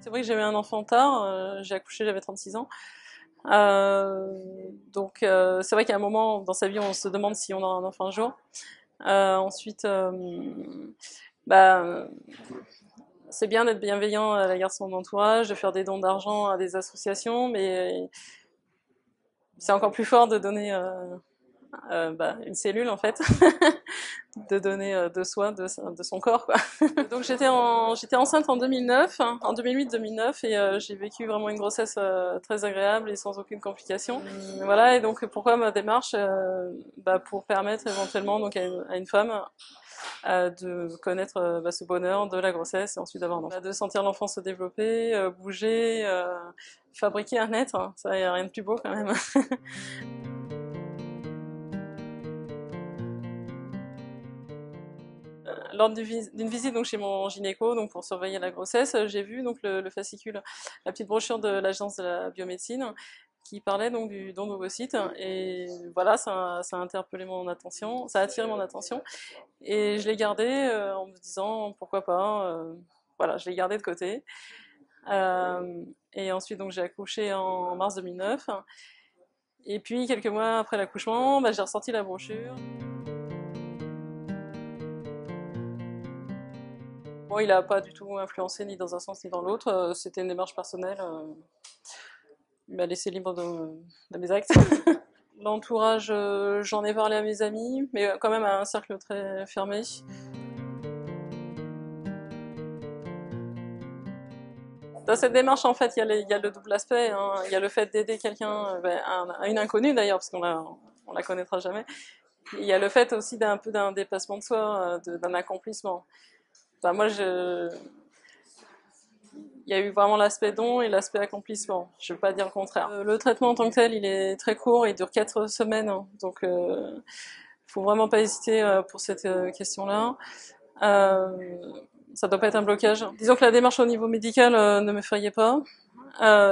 C'est vrai que j'ai eu un enfant tard, j'ai accouché, j'avais 36 ans. C'est vrai qu'à un moment dans sa vie, on se demande si on aura un enfant un jour. Ensuite, bah, c'est bien d'être bienveillant à l'égard de son entourage, de faire des dons d'argent à des associations, mais c'est encore plus fort de donner une cellule en fait, de donner de soi, de son corps quoi. Donc j'étais enceinte en 2009, hein, en 2008-2009 et j'ai vécu vraiment une grossesse très agréable et sans aucune complication. Voilà, et donc pourquoi ma démarche pour permettre éventuellement donc à une femme de connaître ce bonheur de la grossesse et ensuite d'avoir un enfant. De sentir l'enfant se développer, bouger, fabriquer un être, hein, ça y a rien de plus beau quand même. Lors d'une visite donc chez mon gynéco donc pour surveiller la grossesse, j'ai vu donc le fascicule, la petite brochure de l'agence de la biomédecine qui parlait donc du don d'ovocytes et voilà ça a interpellé mon attention, ça a attiré mon attention et je l'ai gardé en me disant pourquoi pas, voilà je l'ai gardé de côté. Et ensuite donc j'ai accouché en mars 2009 et puis quelques mois après l'accouchement j'ai ressorti la brochure. Bon, il n'a pas du tout influencé ni dans un sens ni dans l'autre, c'était une démarche personnelle, il m'a laissé libre de mes actes. L'entourage, j'en ai parlé à mes amis, mais quand même à un cercle très fermé. Dans cette démarche, en fait, il y a le double aspect, hein. Il y a le fait d'aider quelqu'un, une inconnue d'ailleurs, parce on la connaîtra jamais. Il y a le fait aussi d'un peu d'un dépassement de soi, d'un accomplissement. Enfin, il y a eu vraiment l'aspect don et l'aspect accomplissement. Je ne veux pas dire le contraire. Le traitement en tant que tel, il est très court, il dure 4 semaines, hein. Donc faut vraiment pas hésiter pour cette question-là. Euh, Ça doit pas être un blocage. Disons que la démarche au niveau médical ne m'effrayait pas.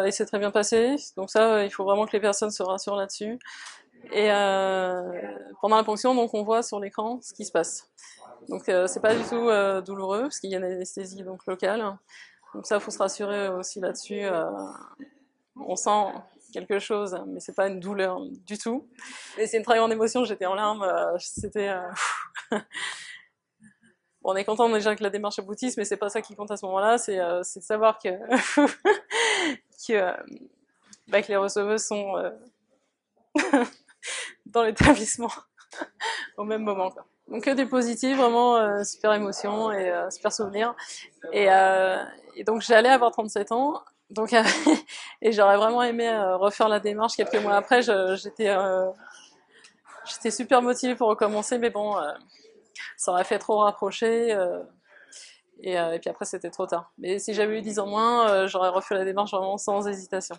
Et c'est très bien passé. Donc ça, il faut vraiment que les personnes se rassurent là-dessus. Et pendant la ponction, donc on voit sur l'écran ce qui se passe. Donc c'est pas du tout douloureux parce qu'il y a une anesthésie donc locale. Donc ça, faut se rassurer aussi là-dessus. On sent quelque chose, mais c'est pas une douleur du tout. Mais c'est une très grande émotion. J'étais en larmes. C'était Bon, on est content déjà que la démarche aboutisse, mais c'est pas ça qui compte à ce moment-là. C'est de savoir que que, que les receveuses sont dans l'établissement au même moment, quoi. Donc que du positif, vraiment super émotion et super souvenir. Et, euh, et donc j'allais avoir 37 ans. Donc et j'aurais vraiment aimé refaire la démarche quelques mois après. J'étais super motivée pour recommencer, mais bon, ça aurait fait trop rapprocher. Et puis après c'était trop tard. Mais si j'avais eu 10 ans moins, j'aurais refait la démarche vraiment sans hésitation.